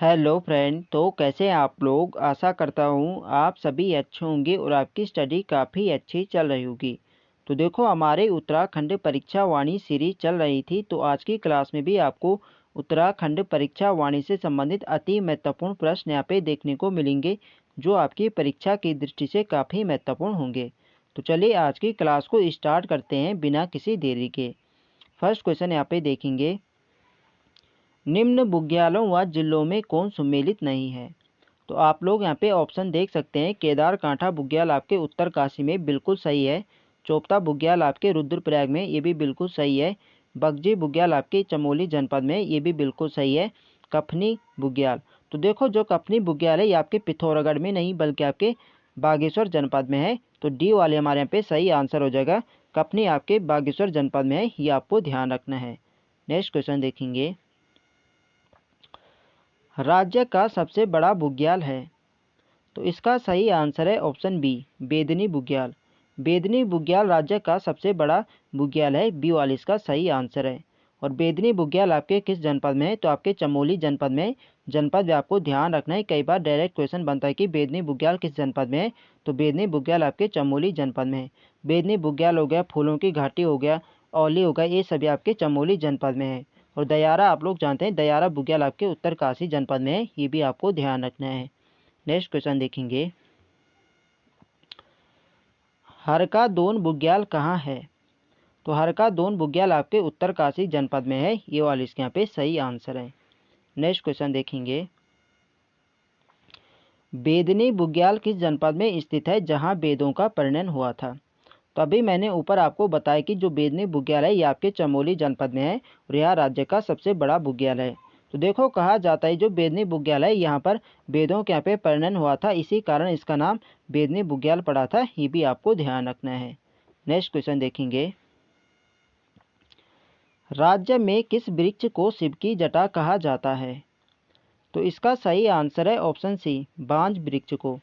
Hello friend. तो कैसे हैं आप लोग। आशा करता हूँ आप सभी अच्छे होंगे और आपकी स्टडी काफ़ी अच्छी चल रही होगी। तो देखो, हमारे उत्तराखंड परीक्षा वाणी सीरीज चल रही थी, तो आज की क्लास में भी आपको उत्तराखंड परीक्षा वाणी से संबंधित अति महत्वपूर्ण प्रश्न यहाँ पे देखने को मिलेंगे, जो आपकी परीक्षा की दृष्टि से काफ़ी महत्वपूर्ण होंगे। तो चलिए आज की क्लास को स्टार्ट करते हैं बिना किसी देरी के। फर्स्ट क्वेश्चन यहाँ पे देखेंगे, निम्न बुग्यालों व जिलों में कौन सम्मिलित नहीं है। तो आप लोग यहाँ पे ऑप्शन देख सकते हैं। केदारकांठा बुग्याल आपके उत्तरकाशी में बिल्कुल सही है। चोपता बुग्याल आपके रुद्रप्रयाग में, ये भी बिल्कुल सही है। बगजी बुग्याल आपके चमोली जनपद में, ये भी बिल्कुल सही है। कफनी बुग्याल, तो देखो जो कफनी बुग्याल है ये आपके पिथौरागढ़ में नहीं बल्कि आपके बागेश्वर जनपद में है। तो डी वाले हमारे यहाँ पे सही आंसर हो जाएगा। कफनी आपके बागेश्वर जनपद में है, ये आपको ध्यान रखना है। नेक्स्ट क्वेश्चन देखेंगे, राज्य का सबसे बड़ा बुग्याल है। तो इसका सही आंसर है ऑप्शन बी, बेदनी बुग्याल। बेदनी बुग्याल राज्य का सबसे बड़ा बुग्याल है, बी वाला इसका सही आंसर है। और बेदनी बुग्याल आपके किस जनपद में है, तो आपके चमोली जनपद में। जनपद भी आपको ध्यान रखना है, कई बार डायरेक्ट क्वेश्चन बनता है कि बेदनी बुग्याल किस जनपद में है, तो बेदनी बुग्याल आपके चमोली जनपद में है। बेदनी बुग्याल हो गया, फूलों की घाटी हो गया, औली हो गया, ये सभी आपके चमोली जनपद में है। और दयारा आप लोग जानते हैं, दयारा बुग्याल आपके उत्तरकाशी जनपद में है, ये भी आपको ध्यान रखना है। नेक्स्ट क्वेश्चन देखेंगे, हरका दोन बुग्याल कहाँ है। तो हरका दोन बुग्याल आपके उत्तरकाशी जनपद में है, ये वाला इसके यहाँ पे सही आंसर है। नेक्स्ट क्वेश्चन देखेंगे, बेदनी बुग्याल किस जनपद में स्थित है जहाँ वेदों का परिणयन हुआ था। तो अभी मैंने ऊपर आपको बताया कि जो बेदनी बुग्याल है ये आपके चमोली जनपद में है और यह राज्य का सबसे बड़ा बुग्याल है। तो देखो, कहा जाता है जो बेदनी बुग्याल है यहाँ पर वेदों के यहाँ पे परिणयन हुआ था, इसी कारण इसका नाम बेदनी बुग्याल पड़ा था, ये भी आपको ध्यान रखना है। नेक्स्ट क्वेश्चन देखेंगे, राज्य में किस वृक्ष को शिव की जटा कहा जाता है। तो इसका सही आंसर है ऑप्शन सी, बांज वृक्ष को।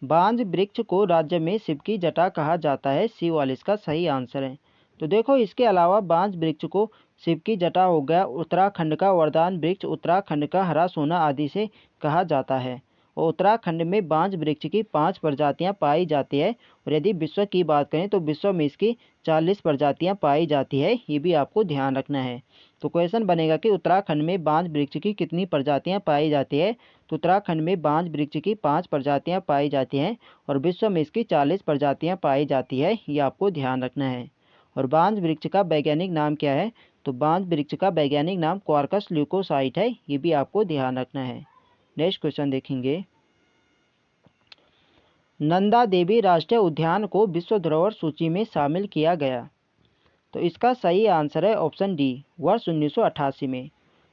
बांज वृक्ष को राज्य में शिव की जटा कहा जाता है, सी वाला इसका सही आंसर है। तो देखो, इसके अलावा बांज वृक्ष को शिव की जटा हो गया, उत्तराखंड का वरदान वृक्ष, उत्तराखंड का हरा सोना आदि से कहा जाता है। और उत्तराखंड में बांज वृक्ष की 5 प्रजातियां पाई जाती है। और यदि विश्व की बात करें तो विश्व में इसकी 40 प्रजातियां पाई जाती है, ये भी आपको ध्यान रखना है। तो क्वेश्चन बनेगा कि उत्तराखंड में बांज वृक्ष की कितनी प्रजातियां पाई जाती है। तो उत्तराखंड में बांज वृक्ष की 5 प्रजातियां पाई जाती हैं और विश्व में इसकी 40 प्रजातियां पाई जाती है, ये आपको ध्यान रखना है। और बांज वृक्ष का वैज्ञानिक नाम क्या है। तो बांज वृक्ष का वैज्ञानिक नाम क्वार्कस ल्यूकोसाइट है, ये भी आपको ध्यान रखना है। नेक्स्ट क्वेश्चन देखेंगे, नंदा देवी राष्ट्रीय उद्यान को विश्व धरोहर सूची में शामिल किया गया। तो इसका सही आंसर है ऑप्शन डी, वर्ष 1988 में।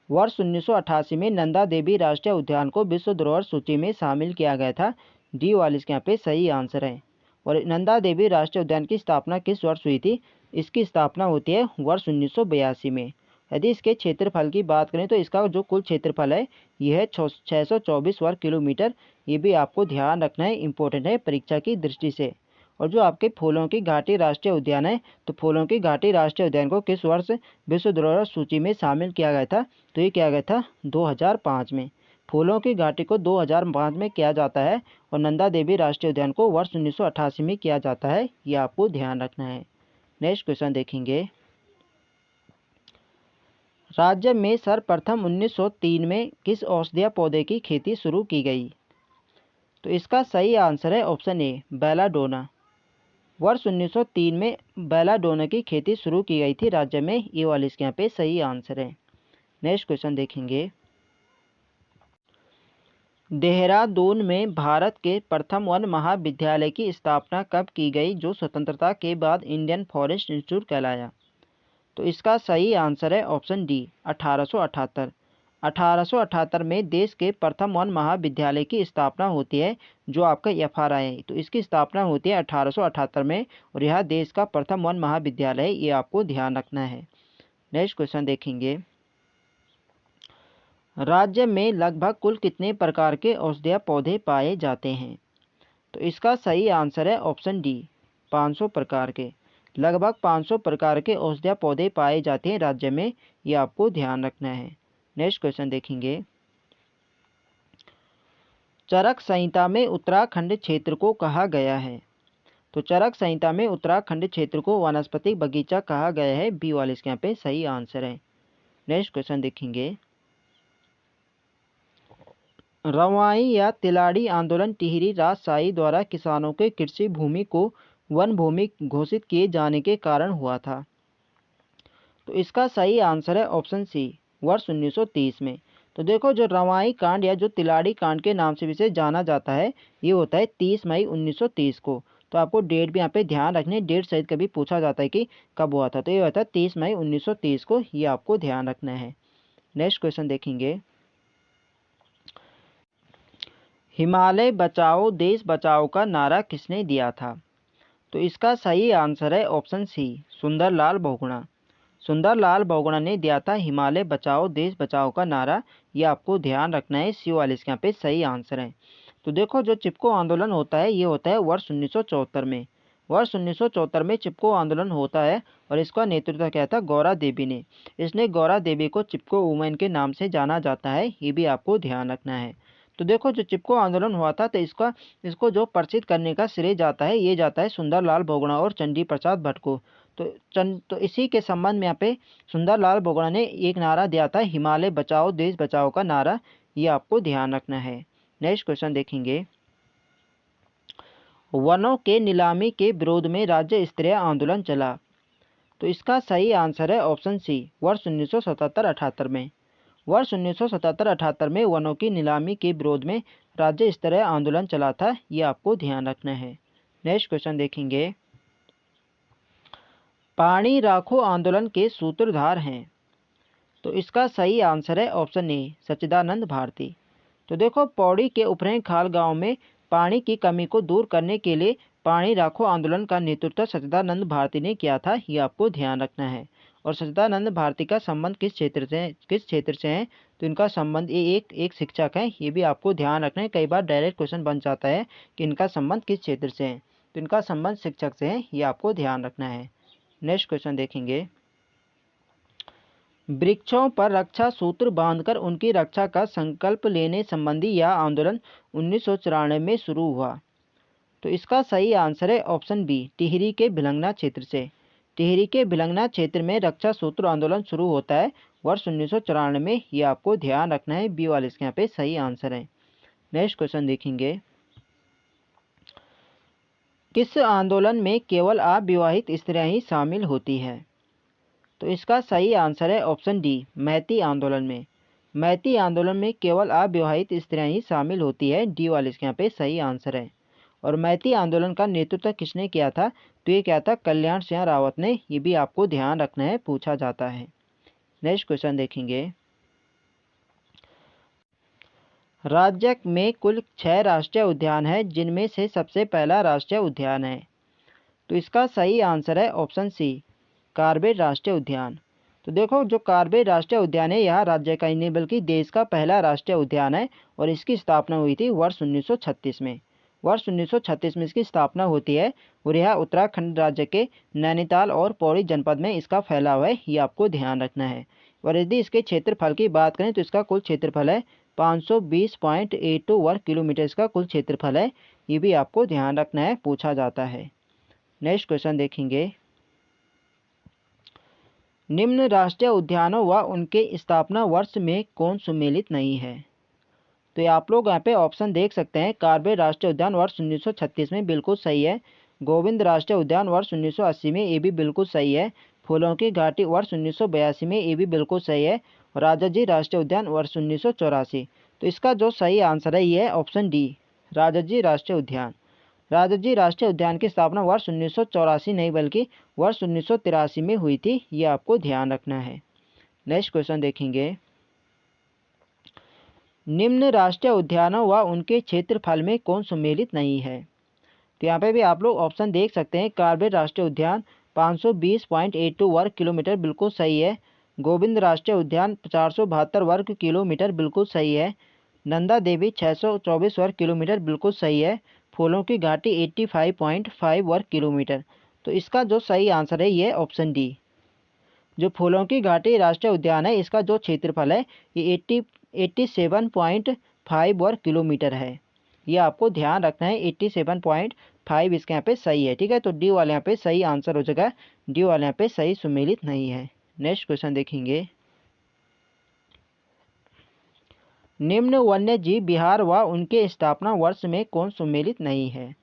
वर्ष 1988 में नंदा देवी राष्ट्रीय उद्यान को विश्व धरोहर सूची में शामिल किया गया था, डी वाला इसके यहाँ पे सही आंसर है। और नंदा देवी राष्ट्रीय उद्यान की स्थापना किस वर्ष हुई थी। इसकी स्थापना होती है वर्ष 1982 में। यदि इसके क्षेत्रफल की बात करें तो इसका जो कुल क्षेत्रफल है यह है 624 वर्ग किलोमीटर, ये भी आपको ध्यान रखना है, इम्पोर्टेंट है परीक्षा की दृष्टि से। और जो आपके फूलों की घाटी राष्ट्रीय उद्यान है, तो फूलों की घाटी राष्ट्रीय उद्यान को किस वर्ष विश्व धरोहर सूची में शामिल किया गया था। तो ये किया गया था 2005 में। फूलों की घाटी को 2005 में किया जाता है और नंदा देवी राष्ट्रीय उद्यान को वर्ष 1988 में किया जाता है, ये आपको ध्यान रखना है। नेक्स्ट क्वेश्चन देखेंगे, राज्य में सर्वप्रथम 1903 में किस औषधीय पौधे की खेती शुरू की गई। तो इसका सही आंसर है ऑप्शन ए, बेलाडोना। वर्ष 1903 में बेलाडोना की खेती शुरू की गई थी राज्य में, ये वाला इसके यहाँ पे सही आंसर है। नेक्स्ट क्वेश्चन देखेंगे, देहरादून में भारत के प्रथम वन महाविद्यालय की स्थापना कब की गई जो स्वतंत्रता के बाद इंडियन फॉरेस्ट इंस्टीट्यूट कहलाया। तो इसका सही आंसर है ऑप्शन डी, 1878। 1878 में देश के प्रथम वन महाविद्यालय की स्थापना होती है, जो आपका FRI है। तो इसकी स्थापना होती है 1878 में और यह देश का प्रथम वन महाविद्यालय है, ये आपको ध्यान रखना है। नेक्स्ट क्वेश्चन देखेंगे, राज्य में लगभग कुल कितने प्रकार के औषधीय पौधे पाए जाते हैं। तो इसका सही आंसर है ऑप्शन डी, 500 प्रकार के। लगभग 500 प्रकार के औषधीय पौधे पाए जाते हैं राज्य में, ये आपको ध्यान रखना है। नेक्स्ट क्वेश्चन देखेंगे, चरक संहिता में उत्तराखंड क्षेत्र को कहा गया है? तो चरक संहिता में उत्तराखंड क्षेत्र को वानस्पतिक बगीचा कहा गया है। बी वाले इसके यहाँ पे सही आंसर है। नेक्स्ट क्वेश्चन देखेंगे। रवाई या तिलाड़ी आंदोलन टिहरी राजशाही द्वारा किसानों के कृषि भूमि को वन भूमि घोषित किए जाने के कारण हुआ था। तो इसका सही आंसर है ऑप्शन सी, वर्ष 1930 में। तो देखो, जो रवाई कांड या जो तिलाड़ी कांड के नाम से विशेष जाना जाता है, ये होता है 30 मई 1930 को। तो आपको डेट भी यहाँ पे ध्यान रखनी, डेट सहित कभी पूछा जाता है कि कब हुआ था, तो ये होता है 30 मई 1930 को, ये आपको ध्यान रखना है। नेक्स्ट क्वेश्चन देखेंगे। हिमालय बचाओ देश बचाओ का नारा किसने दिया था? तो इसका सही आंसर है ऑप्शन सी, सुंदरलाल बहुगुणा। सुंदरलाल बहुगुणा ने दिया था हिमालय बचाओ देश बचाओ का नारा, ये आपको ध्यान रखना है। सी वाले इसके यहाँ पे सही आंसर है। तो देखो, जो चिपको आंदोलन होता है, ये होता है वर्ष 1974 में। वर्ष 1974 में चिपको आंदोलन होता है और इसका नेतृत्व किया था गौरा देवी ने। इसने गौरा देवी को चिपको वुमेन के नाम से जाना जाता है, ये भी आपको ध्यान रखना है। तो देखो, जो चिपको आंदोलन हुआ था, तो इसको जो प्रचित करने का श्रेय जाता है, ये जाता है सुंदरलाल बहुगुणा और चंडी प्रसाद भट्ट को। तो इसी के संबंध में यहाँ पे सुंदरलाल बहुगुणा ने एक नारा दिया था, हिमालय बचाओ देश बचाओ का नारा, ये आपको ध्यान रखना है। नेक्स्ट क्वेश्चन देखेंगे। वनों के नीलामी के विरोध में राज्य स्तरीय आंदोलन चला। तो इसका सही आंसर है ऑप्शन सी, वर्ष 1977-78 में। वर्ष 1977-78 में वनों की नीलामी के विरोध में राज्य स्तरीय आंदोलन चला था, ये आपको ध्यान रखना है। नेक्स्ट क्वेश्चन देखेंगे। पानी राखो आंदोलन के सूत्रधार हैं? तो इसका सही आंसर है ऑप्शन ए, सच्चिदानंद भारती। तो देखो, पौड़ी के उपरें खाल गांव में पानी की कमी को दूर करने के लिए पानी राखो आंदोलन का नेतृत्व सच्चिदानंद भारती ने किया था, ये आपको ध्यान रखना है। और सच्चिदानंद भारती का संबंध किस क्षेत्र से है? तो इनका संबंध ये एक शिक्षक है, ये भी आपको ध्यान रखना है। कई बार डायरेक्ट क्वेश्चन बन जाता है कि इनका संबंध किस क्षेत्र से है, तो इनका संबंध शिक्षक से है, ये आपको ध्यान रखना है। नेक्स्ट क्वेश्चन देखेंगे। वृक्षों पर रक्षा सूत्र बांधकर उनकी रक्षा का संकल्प लेने संबंधी यह आंदोलन 1994 में शुरू हुआ। तो इसका सही आंसर है ऑप्शन बी, टिहरी के भिलंगना क्षेत्र से। टिहरी के भिलंगना क्षेत्र में रक्षा सूत्र आंदोलन शुरू होता है वर्ष 1994 में, ये आपको ध्यान रखना है। बी वाले इसके यहाँ पे सही आंसर है। नेक्स्ट क्वेश्चन देखेंगे। किस आंदोलन में केवल अविवाहित स्त्रियां ही शामिल होती है? तो इसका सही आंसर है ऑप्शन डी, मैती आंदोलन में। मैती आंदोलन में केवल अविवाहित स्त्रियां ही शामिल होती है, डी वाले इसके यहाँ पे सही आंसर है। और मैती आंदोलन का नेतृत्व किसने किया था? तो ये क्या था, कल्याण सिंह रावत ने, ये भी आपको ध्यान रखना है, पूछा जाता है। नेक्स्ट क्वेश्चन देखेंगे। राज्य में कुल 6 राष्ट्रीय उद्यान है, जिनमें से सबसे पहला राष्ट्रीय उद्यान है। तो इसका सही आंसर है ऑप्शन सी, कार्बेट राष्ट्रीय उद्यान। तो देखो, जो कार्बेट राष्ट्रीय उद्यान है, यह राज्य का ही नहीं बल्कि देश का पहला राष्ट्रीय उद्यान है और इसकी स्थापना हुई थी वर्ष 1936 में। वर्ष 1936 में इसकी स्थापना होती है और यह उत्तराखंड राज्य के नैनीताल और पौड़ी जनपद में इसका फैलाव है, ये आपको ध्यान रखना है। और यदि इसके क्षेत्रफल की बात करें तो इसका कुल क्षेत्रफल है 520.82 वर्ग किलोमीटर, इसका कुल क्षेत्रफल है, ये भी आपको ध्यान रखना है, पूछा जाता है। नेक्स्ट क्वेश्चन देखेंगे। निम्न राष्ट्रीय उद्यानों व उनके स्थापना वर्ष में कौन सम्मिलित नहीं है? तो आप लोग यहाँ पे ऑप्शन देख सकते हैं। कार्बेट राष्ट्रीय उद्यान वर्ष 1936 में बिल्कुल सही है। गोविंद राष्ट्रीय उद्यान वर्ष 1980 में, ये भी बिल्कुल सही है। फूलों की घाटी वर्ष 1982 में, ये भी बिल्कुल सही है। और राजाजी राष्ट्रीय उद्यान वर्ष 1984। तो इसका जो सही आंसर है ये है ऑप्शन डी, राजाजी राष्ट्रीय उद्यान। राजाजी राष्ट्रीय उद्यान की स्थापना वर्ष 1984 नहीं बल्कि वर्ष 1983 में हुई थी, ये आपको ध्यान रखना है। नेक्स्ट क्वेश्चन देखेंगे। निम्न राष्ट्रीय उद्यानों व उनके क्षेत्रफल में कौन सम्मिलित नहीं है? तो यहाँ पे भी आप लोग ऑप्शन देख सकते हैं। कार्बेट राष्ट्रीय उद्यान 520.82 वर्ग किलोमीटर बिल्कुल सही है। गोविंद राष्ट्रीय उद्यान 472 वर्ग किलोमीटर बिल्कुल सही है। नंदा देवी 624 वर्ग किलोमीटर बिल्कुल सही है। फूलों की घाटी 85.5 वर्ग किलोमीटर। तो इसका जो सही आंसर है ये ऑप्शन डी, जो फूलों की घाटी राष्ट्रीय उद्यान है, इसका जो क्षेत्रफल है ये 87.5 वर्ग किलोमीटर है। ये आपको ध्यान रखना है। 87.5 इसके यहाँ पे सही है। ठीक है, तो डी वाले यहाँ पे सही आंसर हो जाएगा। डी वाले यहाँ पे सही सुमेलित नहीं है। नेक्स्ट क्वेश्चन देखेंगे, निम्न वन्य जीव विहार व उनके स्थापना वर्ष में कौन सुमेलित नहीं है?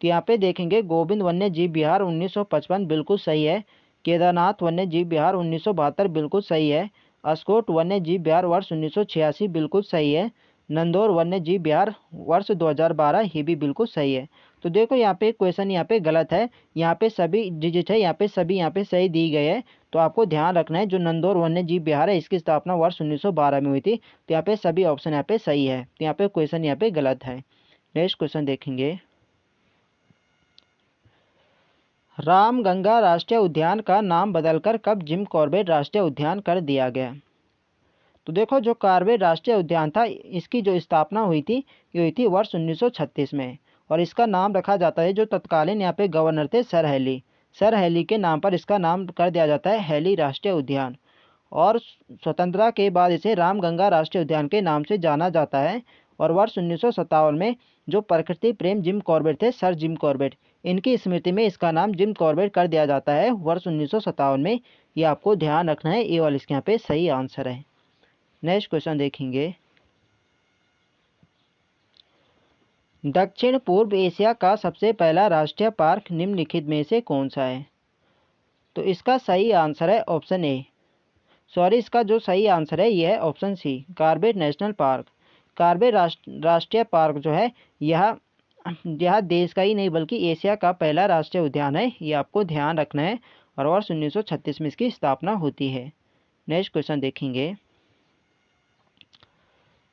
तो यहाँ पे देखेंगे, गोविंद वन्य जीव विहार 1955 बिल्कुल सही है। केदारनाथ वन्य जीव विहार 1972 बिल्कुल सही है। अस्कोट वन्य जीव विहार वर्ष 1986 बिल्कुल सही है। नंदौर वन्य जीव विहार वर्ष 2012 ये भी बिल्कुल सही है। तो देखो यहाँ पे क्वेश्चन यहाँ पे गलत है। यहाँ पे सभी डिजिट है, यहाँ पे सभी यहाँ पे सही दी गई है। तो आपको ध्यान रखना है, जो नंदौर वन्य जीव विहार है इसकी स्थापना वर्ष 1912 में हुई थी। तो यहाँ पे सभी ऑप्शन यहाँ पे सही है। तो यहाँ पे क्वेश्चन यहाँ पे गलत है। नेक्स्ट क्वेश्चन देखेंगे, रामगंगा राष्ट्रीय उद्यान का नाम बदलकर कब जिम कॉर्बेट राष्ट्रीय उद्यान कर दिया गया? तो देखो, जो कॉर्बेट राष्ट्रीय उद्यान था इसकी जो स्थापना हुई थी ये हुई थी वर्ष 1936 में। और इसका नाम रखा जाता है, जो तत्कालीन यहाँ पे गवर्नर थे सर हैली, सर हैली के नाम पर इसका नाम कर दिया जाता है हैली राष्ट्रीय उद्यान। और स्वतंत्रता के बाद इसे रामगंगा राष्ट्रीय उद्यान के नाम से जाना जाता है। और वर्ष 1957 में जो प्रकृति प्रेम जिम कॉर्बेट थे, सर जिम कॉर्बेट, इनकी स्मृति में इसका नाम जिम कॉर्बेट कर दिया जाता है वर्ष 1957 में। ये आपको ध्यान रखना है। ए वाला इसके यहाँ पे सही आंसर है। नेक्स्ट क्वेश्चन देखेंगे, दक्षिण पूर्व एशिया का सबसे पहला राष्ट्रीय पार्क निम्नलिखित में से कौन सा है? तो इसका सही आंसर है ऑप्शन ए, सॉरी, इसका जो सही आंसर है यह है option C, Corbett National Park. Corbett राष्ट्रीय पार्क जो है यह देश का ही नहीं बल्कि एशिया का पहला राष्ट्रीय उद्यान है। ये आपको ध्यान रखना है। और वर्ष 1936 में इसकी स्थापना होती है। नेक्स्ट क्वेश्चन देखेंगे,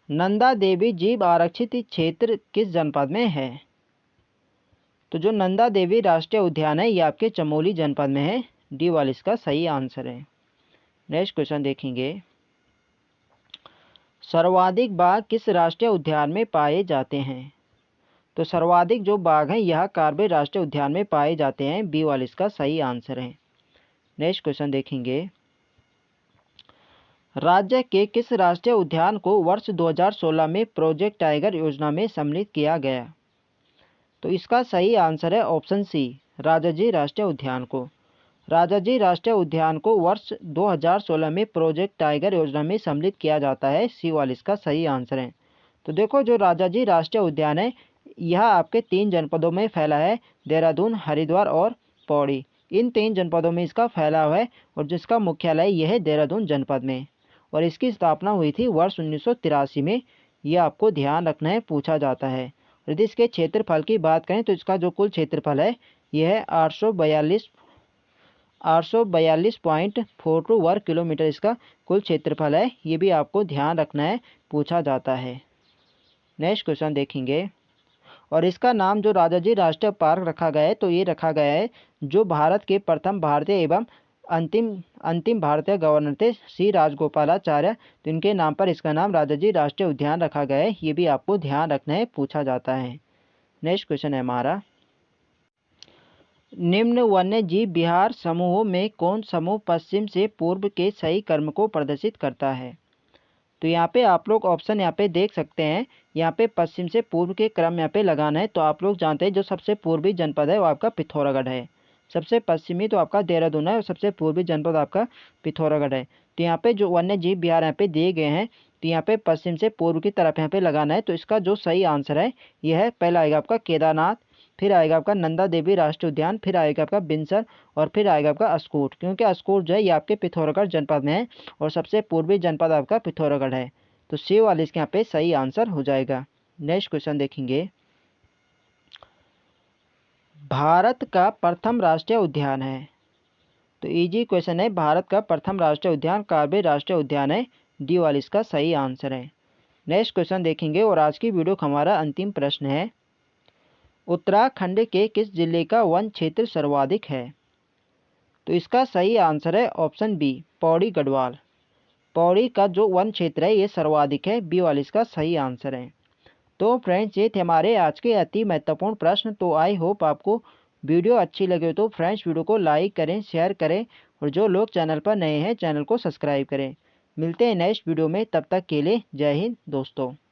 नंदा देवी जीव आरक्षित क्षेत्र किस जनपद में है? तो जो नंदा देवी राष्ट्रीय उद्यान है ये आपके चमोली जनपद में है। डी वाला इसका सही आंसर है। नेक्स्ट क्वेश्चन देखेंगे, सर्वाधिक बाघ किस राष्ट्रीय उद्यान में पाए जाते हैं? तो सर्वाधिक जो बाघ हैं यह कॉर्बेट राष्ट्रीय उद्यान में पाए जाते हैं। बी वाला इसका सही आंसर है। नेक्स्ट क्वेश्चन देखेंगे, राज्य के किस राष्ट्रीय उद्यान को वर्ष 2016 में प्रोजेक्ट टाइगर योजना में सम्मिलित किया गया? तो इसका सही आंसर है ऑप्शन सी, राजाजी राष्ट्रीय उद्यान को। राजाजी राष्ट्रीय उद्यान को वर्ष 2016 में प्रोजेक्ट टाइगर योजना में सम्मिलित किया जाता है। सी वाला इसका सही आंसर है। तो देखो, जो राजाजी राष्ट्रीय उद्यान है यह आपके 3 जनपदों में फैला है, देहरादून, हरिद्वार और पौड़ी। इन 3 जनपदों में इसका फैलाव है और जिसका मुख्यालय यह है देहरादून जनपद में। और इसकी स्थापना हुई थी वर्ष 1983 में। यह आपको ध्यान रखना है, पूछा जाता है। और यदि इसके क्षेत्रफल की बात करें तो इसका जो कुल क्षेत्रफल है यह है 842.42 वर्ग किलोमीटर इसका कुल क्षेत्रफल है। ये भी आपको ध्यान रखना है, पूछा जाता है। नेक्स्ट क्वेश्चन देखेंगे, और इसका नाम जो राजाजी राष्ट्रीय पार्क रखा गया है तो ये रखा गया है जो भारत के प्रथम भारतीय एवं अंतिम भारतीय गवर्नर थे सी राजगोपालाचार्य, तो इनके नाम पर इसका नाम राजाजी राष्ट्रीय उद्यान रखा गया है। ये भी आपको ध्यान रखना है, पूछा जाता है। नेक्स्ट क्वेश्चन है हमारा, निम्न वन्य जीव विहार समूहों में कौन समूह पश्चिम से पूर्व के सही क्रम को प्रदर्शित करता है? तो यहाँ पे आप लोग ऑप्शन यहाँ पे देख सकते हैं। यहाँ पे पश्चिम से पूर्व के क्रम यहाँ पे लगाना है। तो आप लोग जानते हैं जो सबसे पूर्वी जनपद है वो आपका पिथौरागढ़ है। सबसे पश्चिमी तो आपका देहरादून है और सबसे पूर्वी जनपद आपका पिथौरागढ़ है। तो यहाँ पे जो वन्य जीव विहार यहाँ पे दिए गए हैं तो यहाँ पे पश्चिम से पूर्व की तरफ यहाँ पे लगाना है। तो इसका जो सही आंसर है यह है, पहला आएगा आपका केदारनाथ, फिर आएगा आपका नंदा देवी राष्ट्रीय उद्यान, फिर आएगा आपका बिनसर और फिर आएगा आपका अस्कोट। क्योंकि अस्कोट जो है ये आपके पिथौरागढ़ जनपद में है और सबसे पूर्वी जनपद आपका पिथौरागढ़ है। तो सी वाले इसके यहाँ पे सही आंसर हो जाएगा। नेक्स्ट क्वेश्चन देखेंगे, भारत का प्रथम राष्ट्रीय उद्यान है। तो इजी क्वेश्चन है, भारत का प्रथम राष्ट्रीय उद्यान कॉर्बेट राष्ट्रीय उद्यान है। डी वाला इसका सही आंसर है। नेक्स्ट क्वेश्चन देखेंगे और आज की वीडियो का हमारा अंतिम प्रश्न है, उत्तराखंड के किस जिले का वन क्षेत्र सर्वाधिक है? तो इसका सही आंसर है ऑप्शन बी, पौड़ी गढ़वाल। पौड़ी का जो वन क्षेत्र है ये सर्वाधिक है। बी वाला इसका सही आंसर है। तो फ्रेंड्स ये थे हमारे आज के अति महत्वपूर्ण प्रश्न। तो आई होप आपको वीडियो अच्छी लगे तो फ्रेंड्स वीडियो को लाइक करें, शेयर करें और जो लोग चैनल पर नए हैं चैनल को सब्सक्राइब करें। मिलते हैं नेक्स्ट वीडियो में, तब तक के लिए जय हिंद दोस्तों।